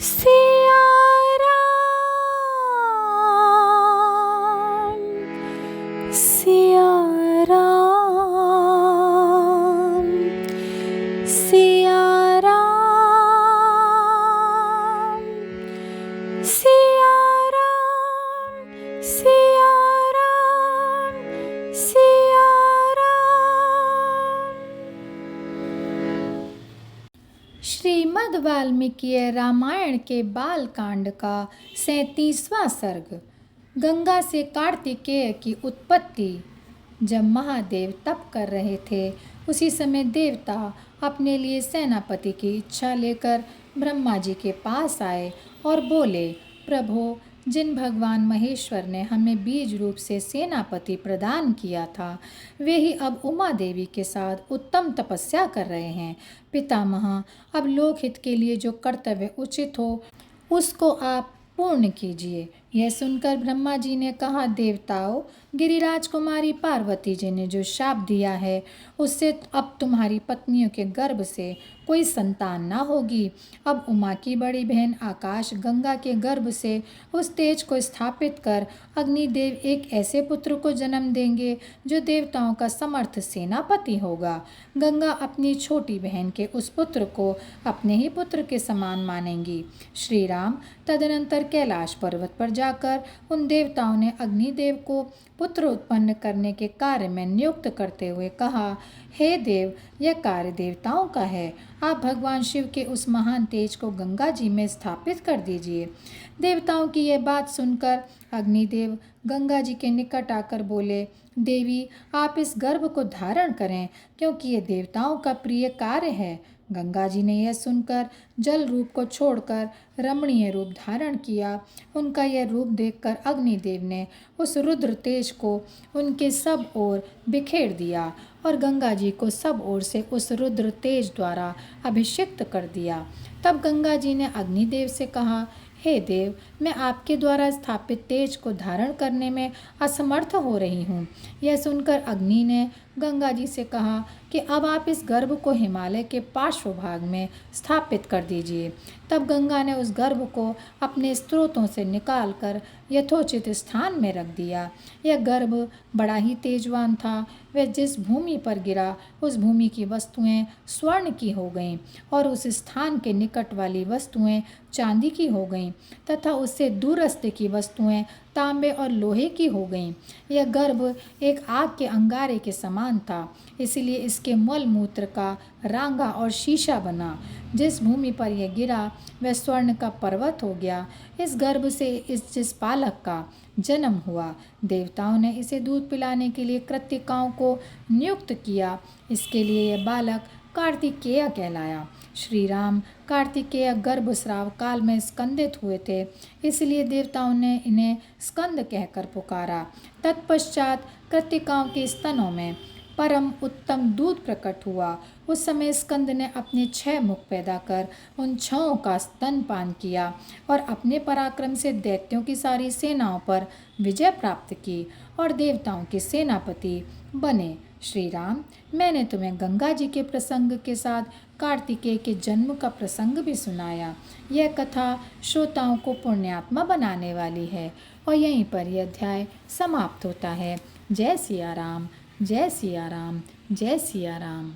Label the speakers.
Speaker 1: सिया राम, सिया राम, सिया राम, सिया राम, सिया राम, सिया राम। श्रीमद् वाल्मीकि रामायण के बालकांड का 37वां सर्ग। गंगा से कार्तिकेय की उत्पत्ति। जब महादेव तप कर रहे थे उसी समय देवता अपने लिए सेनापति की इच्छा लेकर ब्रह्मा जी के पास आए और बोले, प्रभो, जिन भगवान महेश्वर ने हमें बीज रूप से सेनापति प्रदान किया था वे ही अब उमा देवी के साथ उत्तम तपस्या कर रहे हैं। पितामह, अब लोकहित के लिए जो कर्तव्य उचित हो उसको आप पूर्ण कीजिए। यह सुनकर ब्रह्मा जी ने कहा, देवताओं, गिरिराज कुमारी पार्वती जी ने जो शाप दिया है उससे अब तुम्हारी पत्नियों के गर्भ से कोई संतान ना होगी। अब उमा की बड़ी बहन आकाश गंगा के गर्भ से उस तेज को स्थापित कर अग्निदेव एक ऐसे पुत्र को जन्म देंगे जो देवताओं का समर्थ सेनापति होगा। गंगा अपनी छोटी बहन के उस पुत्र को अपने ही पुत्र के समान मानेंगी। श्री राम तदनंतर कैलाश पर्वत पर जाकर उन देवताओं ने अग्निदेव को पुत्र उत्पन्न करने के कार्य में नियुक्त करते हुए कहा, हे देव, यह कार्य देवताओं का है। आप भगवान शिव के उस महान तेज को गंगा जी में स्थापित कर दीजिए। देवताओं की यह बात सुनकर अग्निदेव गंगा जी के निकट आकर बोले, देवी, आप इस गर्भ को धारण करें क्योंकि ये देवताओं का प्रिय कार्य है। गंगा जी ने यह सुनकर जल रूप को छोड़कर रमणीय रूप धारण किया। उनका यह रूप देखकर अग्निदेव ने उस रुद्र तेज को उनके सब ओर बिखेर दिया और गंगा जी को सब ओर से उस रुद्र तेज द्वारा अभिषिक्त कर दिया। तब गंगा जी ने अग्निदेव से कहा, हे देव, मैं आपके द्वारा स्थापित तेज को धारण करने में असमर्थ हो रही हूँ। यह सुनकर अग्नि ने गंगा जी से कहा कि अब आप इस गर्भ को हिमालय के पार्श्व भाग में स्थापित कर दीजिए। तब गंगा ने उस गर्भ को अपने स्रोतों से निकालकर यथोचित स्थान में रख दिया। यह गर्भ बड़ा ही तेजवान था। वह जिस भूमि पर गिरा उस भूमि की वस्तुएं स्वर्ण की हो गईं और उस स्थान के निकट वाली वस्तुएं चांदी की हो गईं तथा उससे दूरस्थ की वस्तुएं तांबे और लोहे की हो गईं। यह गर्भ एक आग के अंगारे के समान था, इसलिए इसके मल मूत्र का रांगा और शीशा बना। जिस भूमि पर यह गिरा वह स्वर्ण का पर्वत हो गया। इस गर्भ से जिस बालक का जन्म हुआ, देवताओं ने इसे दूध पिलाने के लिए कृत्तिकाओं को नियुक्त किया। इसके लिए यह बालक कार्तिकेय कहलाया। श्री राम कार्तिकेय गर्भस्राव काल में स्कंदित हुए थे, इसलिए देवताओं ने इन्हें स्कंद कहकर पुकारा। तत्पश्चात कृत्तिकाओं के स्तनों में परम उत्तम दूध प्रकट हुआ। उस समय स्कंद ने अपने 6 मुख पैदा कर उन 6 का स्तनपान किया और अपने पराक्रम से दैत्यों की सारी सेनाओं पर विजय प्राप्त की और देवताओं के सेनापति बने। श्री राम, मैंने तुम्हें गंगा जी के प्रसंग के साथ कार्तिकेय के जन्म का प्रसंग भी सुनाया। यह कथा श्रोताओं को पुण्यात्मा बनाने वाली है और यहीं पर यह अध्याय समाप्त होता है। जय सिया राम, जय सिया राम, जय सिया राम।